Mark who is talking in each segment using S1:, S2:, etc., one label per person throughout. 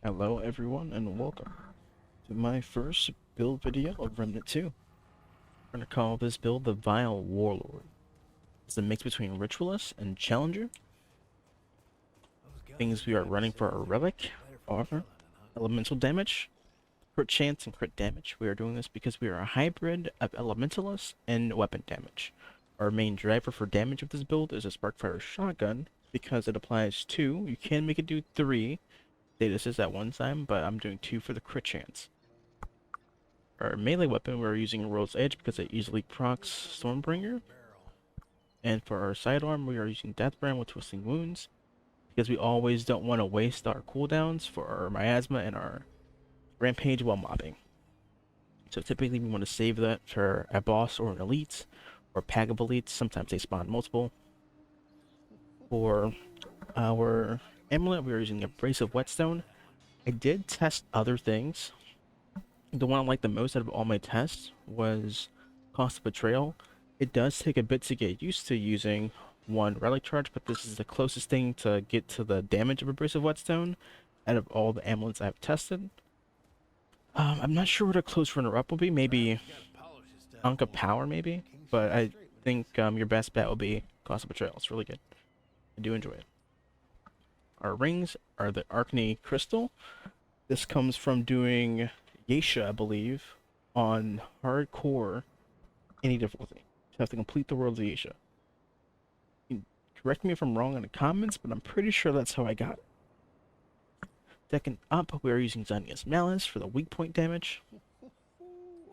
S1: Hello everyone and welcome to my first build video of Remnant 2. We're going to call this build the Vile Warlord. It's a mix between Ritualist and Challenger. Things we are running for our relic are elemental damage, crit chance, and crit damage. We are doing this because we are a hybrid of elementalist and weapon damage. Our main driver for damage of this build is a Sparkfire shotgun because it applies 2. You can make it do 3 statuses at one time, but I'm doing 2 for the crit chance. Our melee weapon, we're using World's Edge because it easily procs Stormbringer. And for our sidearm, we are using Deathbrand with Twisting Wounds because we always don't want to waste our cooldowns for our Miasma and our Rampage while mobbing. So typically we want to save that for a boss or an elite or pack of elites. Sometimes they spawn multiple. For our amulet, we are using Abrasive Whetstone. I did test other things. The one I liked the most out of all my tests was Cost of Betrayal. It does take a bit to get used to using one relic charge, but this is the closest thing to get to the damage of Abrasive Whetstone out of all the amulets I've tested. I'm not sure what a close runner-up will be. Maybe Ankh of Power, maybe? But I think your best bet will be Cost of Betrayal. It's really good. I do enjoy it. Our rings are the Arcane Crystal. This comes from doing Geisha, I believe, on hardcore any difficulty. You have to complete the world of Geisha. Correct me if I'm wrong in the comments, but I'm pretty sure that's how I got it. Second up, we are using Xania's Malice for the weak point damage.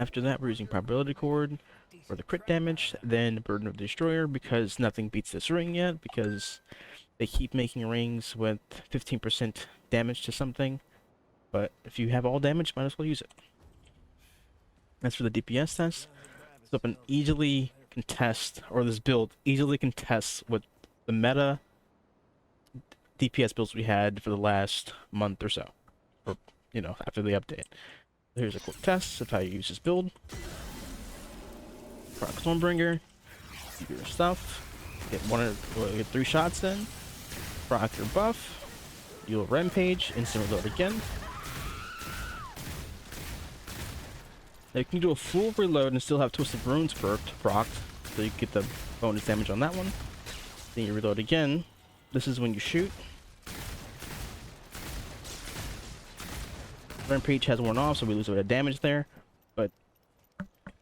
S1: After that, we're using Probability Cord for the crit damage, then Burden of the Destroyer because nothing beats this ring yet, because they keep making rings with 15% damage to something. But if you have all damage, might as well use it. As for the DPS test, this weapon easily contests, or this build easily contests with the meta DPS builds we had for the last month or so. Or, after the update. Here's a quick test of how you use this build. Proc Stormbringer, keep your stuff, get 3 shots in, proc your buff, you'll Rampage, instant reload again. Now you can do a full reload and still have Twisted Runes procced, so you get the bonus damage on that one. Then you reload again. This is when you shoot. Rampage has worn off, so we lose a bit of damage there. But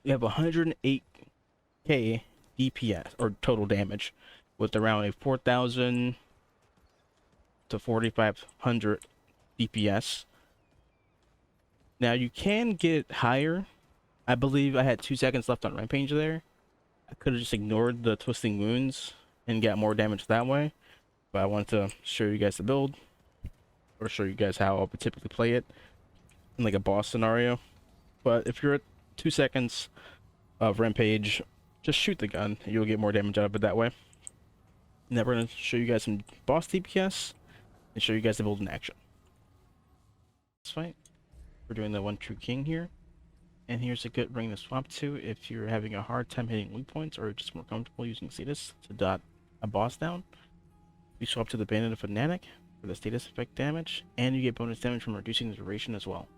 S1: we have 108k DPS, or total damage, with around a 4,000 to 4,500 DPS. Now you can get higher. I believe I had 2 seconds left on Rampage there. I could have just ignored the Twisting Wounds and got more damage that way. But I wanted to show you guys the build, or show you guys how I would typically play it in like a boss scenario. But if you're at 2 seconds of Rampage, just shoot the gun. You'll get more damage out of it that way. And then we're going to show you guys some boss DPS and show you guys the build in action. Let's fight. We're doing the One True King here. And here's a good ring to swap to if you're having a hard time hitting weak points or just more comfortable using status to dot a boss down. You swap to the Bandit of Fanatic for the status effect damage, and you get bonus damage from reducing the duration as well.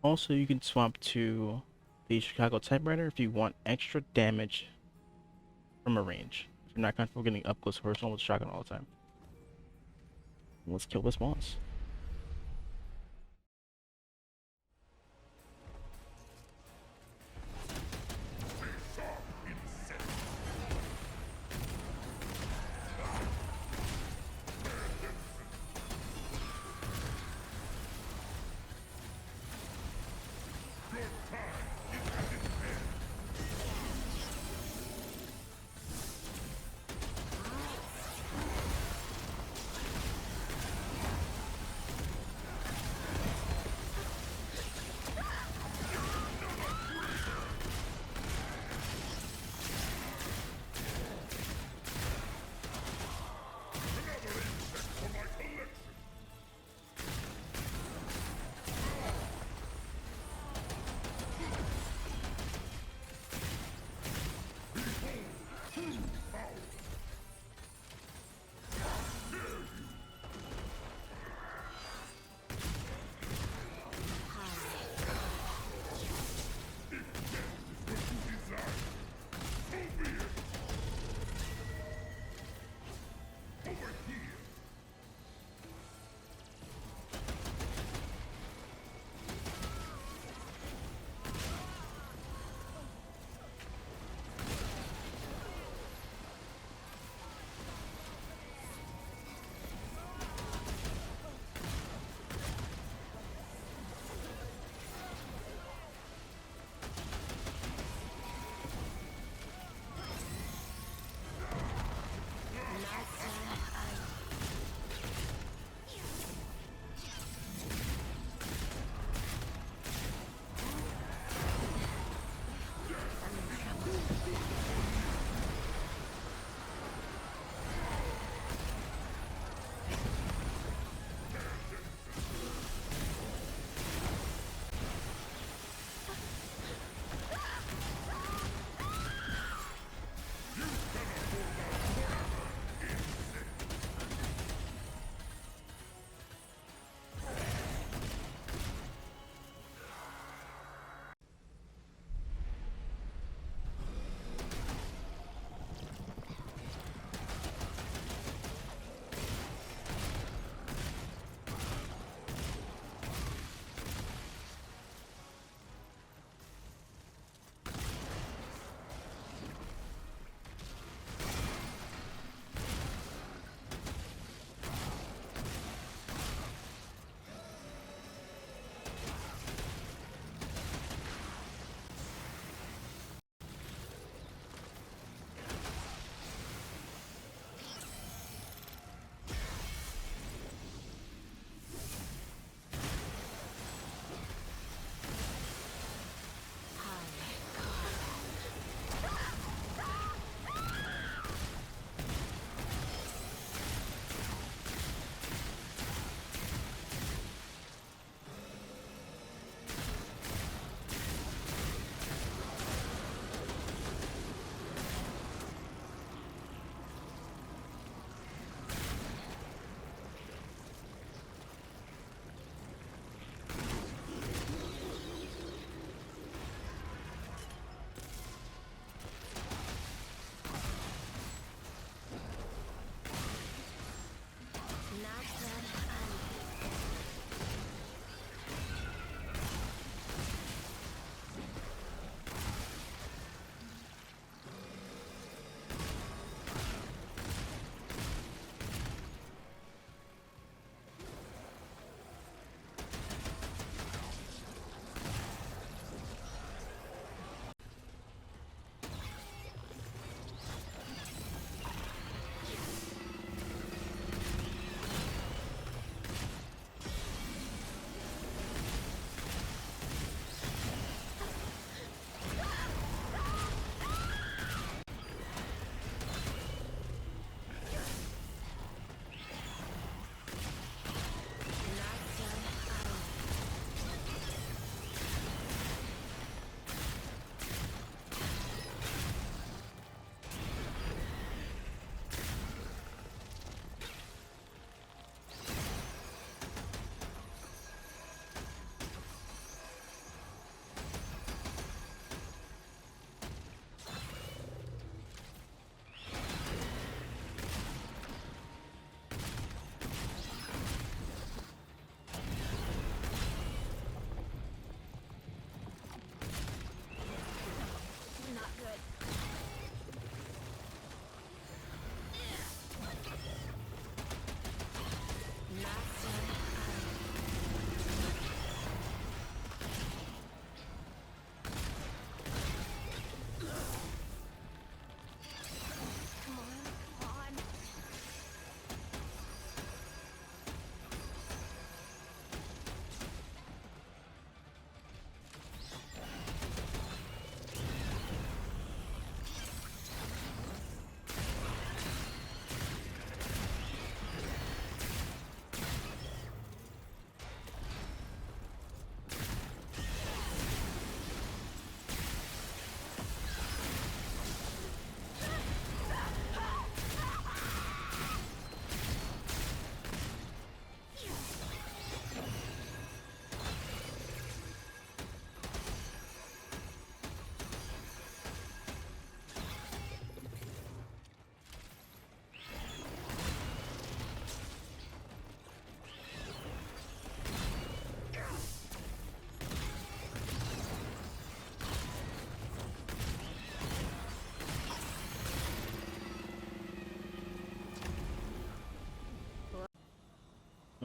S1: Also, you can swap to the Chicago Typewriter if you want extra damage from a range. If you're not comfortable getting up close personal with shotgun all the time. Let's kill this boss.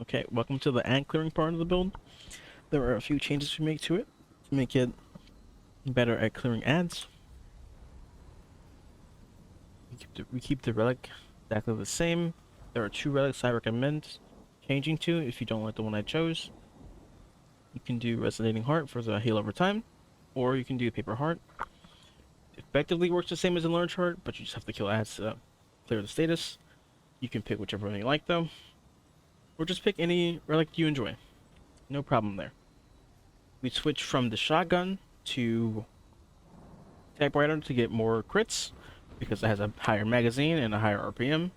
S1: Okay, welcome to the ad clearing part of the build. There are a few changes we make to it to make it better at clearing ads. We keep the relic exactly the same. There are 2 relics I recommend changing to if you don't like the one I chose. You can do Resonating Heart for the heal over time, or you can do Paper Heart. It effectively works the same as a Large Heart, but you just have to kill ads to clear the status. You can pick whichever one you like though, or just pick any relic you enjoy. No problem there. We switch from the shotgun to typewriter to get more crits because it has a higher magazine and a higher RPM.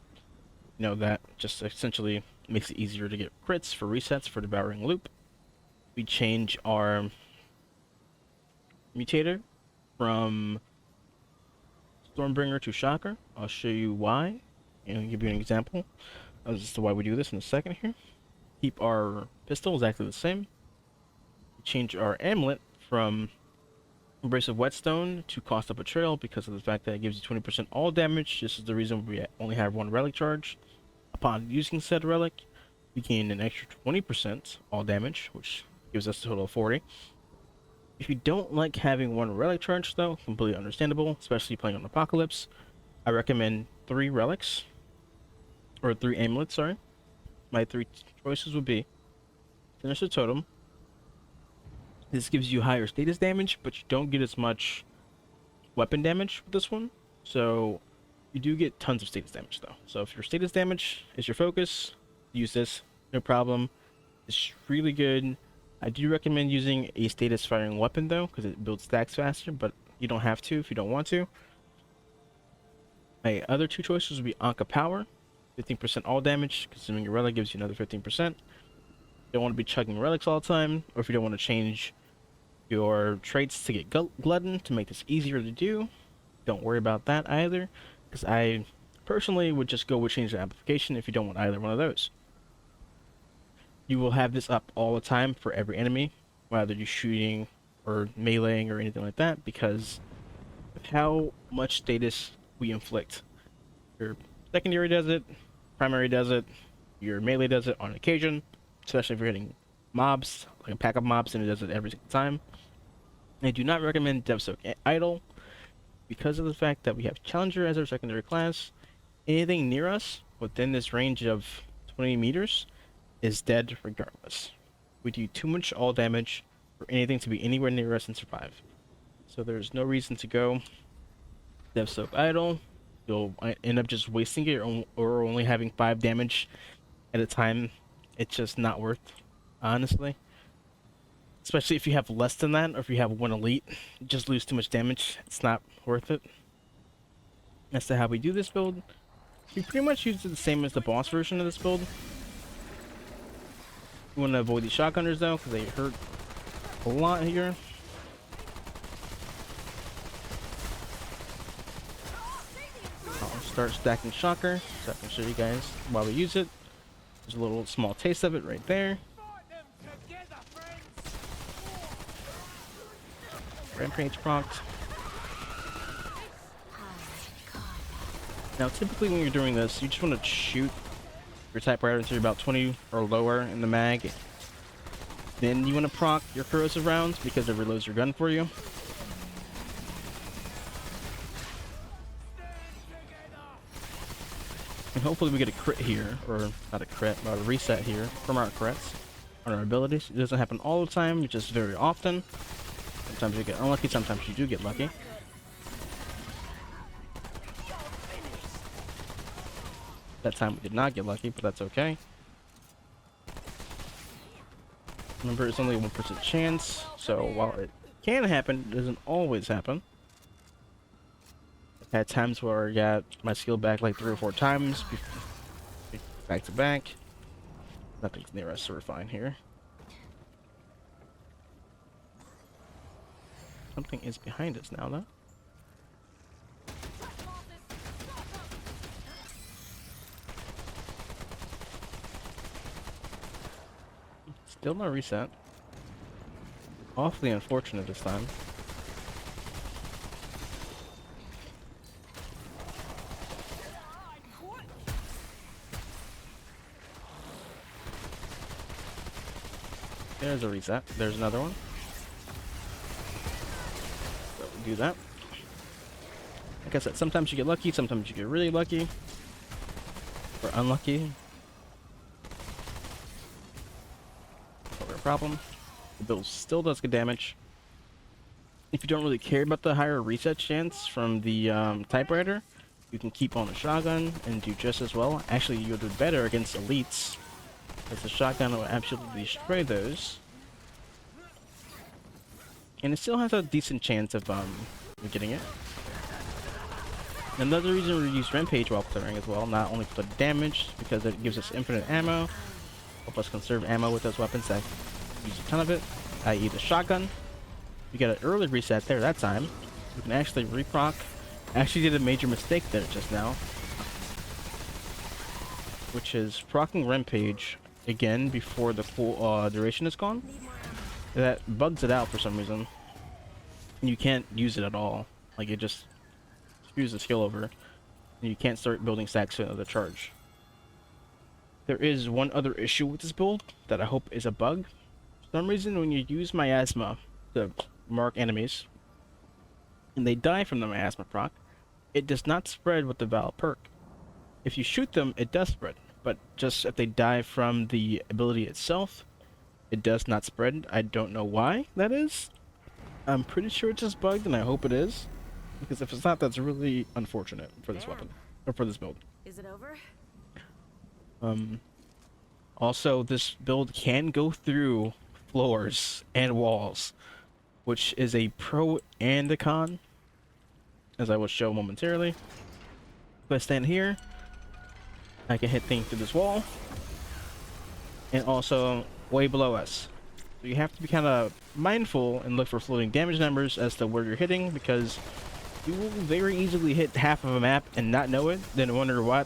S1: You know, that just essentially makes it easier to get crits for resets for Devouring Loop. We change our mutator from Stormbringer to Shocker. I'll show you why and give you an example as to why we do this in a second here. Keep our pistol exactly the same. Change our amulet from Embrace of Whetstone to Cost of Betrayal because of the fact that it gives you 20% all damage. This is the reason we only have 1 relic charge. Upon using said relic, we gain an extra 20% all damage, which gives us a total of 40. If you don't like having 1 relic charge though, completely understandable, especially playing on Apocalypse, I recommend 3 relics, or 3 amulets, sorry. My 3 choices would be Sinister Totem. This gives you higher status damage, but you don't get as much weapon damage with this one. So you do get tons of status damage though. So if your status damage is your focus, use this, no problem. It's really good. I do recommend using a status firing weapon though, because it builds stacks faster, but you don't have to if you don't want to. My other 2 choices would be Anka Power, 15% all damage, consuming your relic gives you another 15%. You don't want to be chugging relics all the time, or if you don't want to change your traits to get Glutton to make this easier to do, don't worry about that either, because I personally would just go with change the amplification if you don't want either one of those. You will have this up all the time for every enemy, whether you're shooting or meleeing or anything like that, because of how much status we inflict. Your secondary does it, primary does it, your melee does it on occasion, especially if you're hitting mobs, like a pack of mobs, and it does it every single time. I do not recommend Devsoak Idol because of the fact that we have Challenger as our secondary class. Anything near us within this range of 20 meters is dead regardless. We do too much all damage for anything to be anywhere near us and survive. So there's no reason to go Devsoak Idol. You'll end up just wasting it or only having 5 damage at a time. It's just not worth, honestly. Especially if you have less than that, or if you have 1 elite, you just lose too much damage. It's not worth it. As to how we do this build, we pretty much use it the same as the boss version of this build. You want to avoid these shotgunners though, because they hurt a lot here. I'll start stacking Shocker, so I can show you guys why we use it. There's a little small taste of it right there. Rampage procced. Now typically when you're doing this, you just want to shoot your typewriter until you're about 20 or lower in the mag. Then you want to proc your corrosive rounds because it reloads your gun for you. And hopefully we get a crit here, or not a crit, but a reset here from our crits on our abilities. It doesn't happen all the time, just very often. Sometimes you get unlucky, sometimes you do get lucky. That time we did not get lucky, but that's okay. Remember, it's only a 1% chance, so while it can happen, it doesn't always happen. I've had times where I got my skill back like 3 or 4 times, back to back. Nothing's near us, so we're fine here. Something is behind us now, though. Still no reset. Awfully unfortunate this time. There's a reset. There's another one. So we do that. Like I said, sometimes you get lucky, sometimes you get really lucky. Or unlucky. Not a problem. The build still does good damage. If you don't really care about the higher reset chance from the typewriter, you can keep on a shotgun and do just as well. Actually, you'll do better against elites, because the shotgun will absolutely destroy those. And it still has a decent chance of getting it. Another reason we use Rampage while clearing as well, not only for the damage, because it gives us infinite ammo, help us conserve ammo with those weapons that use a ton of it, i.e. the shotgun. You get an early reset there that time. You can actually reproc. I actually did a major mistake there just now, which is procking Rampage again before the full duration is gone. That bugs it out for some reason. You can't use it at all. Like, it just spews the skill over, and you can't start building stacks for another charge. There is one other issue with this build that I hope is a bug. For some reason, when you use miasma to mark enemies, and they die from the miasma proc, it does not spread with the Val perk. If you shoot them, it does spread, but just if they die from the ability itself, it does not spread. I don't know why that is. I'm pretty sure it's just bugged, and I hope it is, because if it's not, that's really unfortunate for this weapon, or for this build.
S2: Is it over?
S1: Also, this build can go through floors and walls, which is a pro and a con, as I will show momentarily. If I stand here, I can hit things through this wall, and also way below us. So you have to be kind of mindful and look for floating damage numbers as to where you're hitting, because you will very easily hit half of a map and not know it, then wonder why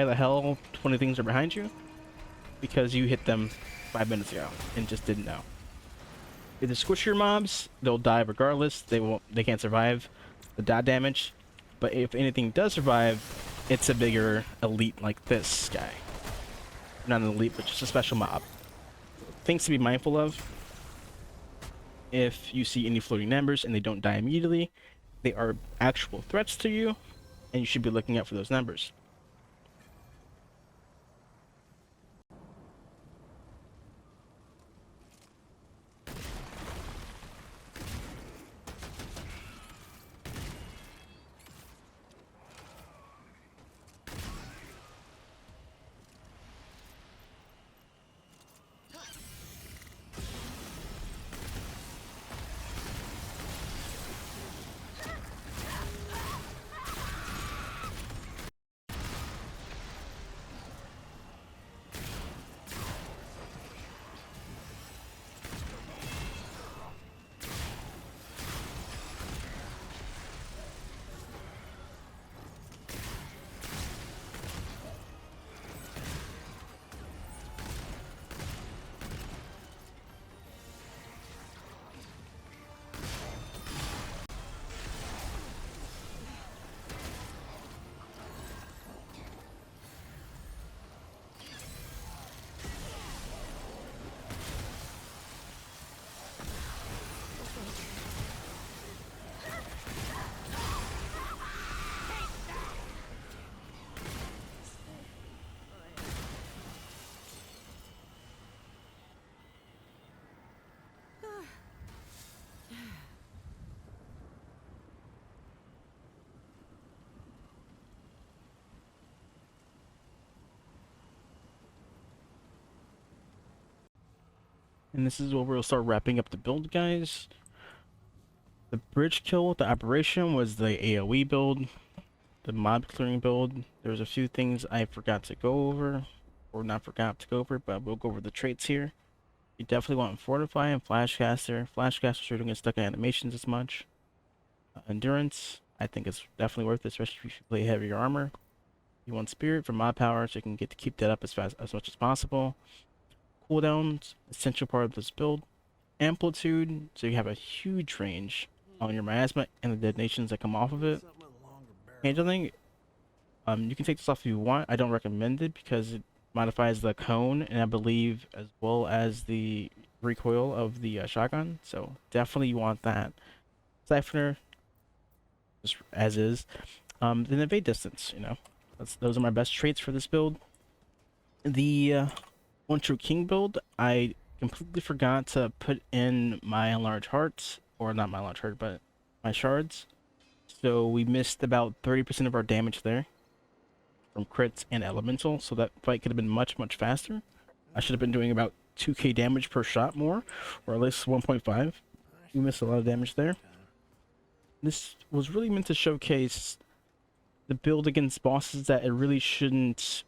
S1: the hell 20 things are behind you, because you hit them 5 minutes ago and just didn't know. If they squish your mobs, they'll die regardless. They can't survive the dot damage. But if anything does survive, it's a bigger elite like this guy. Not an elite, but just a special mob. Things to be mindful of. If you see any floating numbers and they don't die immediately, they are actual threats to you, and you should be looking out for those numbers. And this is where we'll start wrapping up the build, guys. The bridge kill with the operation was the AoE build, the mob clearing build. There's a few things I forgot to go over, or not forgot to go over, but we'll go over the traits here. You definitely want Fortify and Flashcaster. Flashcaster so you don't get stuck in animations as much. Endurance, I think it's definitely worth it, especially if you play heavier armor. You want Spirit for mod power, so you can get to keep that up as much as possible. Cooldowns, essential part of this build. Amplitude, so you have a huge range on your miasma and the detonations that come off of it. Handling, you can take this off if you want. I don't recommend it because it modifies the cone, and I believe as well as the recoil of the shotgun, so definitely you want that. Siphoner, just as is. Then evade distance, you know. Those are my best traits for this build. The One True King build, I completely forgot to put in my large hearts, or not my large heart, but my shards. So we missed about 30% of our damage there from crits and elemental, so that fight could have been much, much faster. I should have been doing about 2k damage per shot more, or at least 1.5. We missed a lot of damage there. This was really meant to showcase the build against bosses that it really shouldn't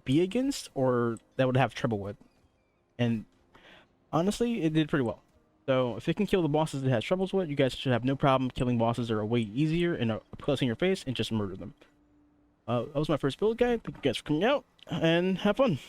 S1: be against, or that would have trouble with. And honestly, it did pretty well. So if it can kill the bosses it has troubles with, you guys should have no problem killing bosses that are way easier and are close in your face and just murder them. That was my first build guide. Thank you guys for coming out, and have fun.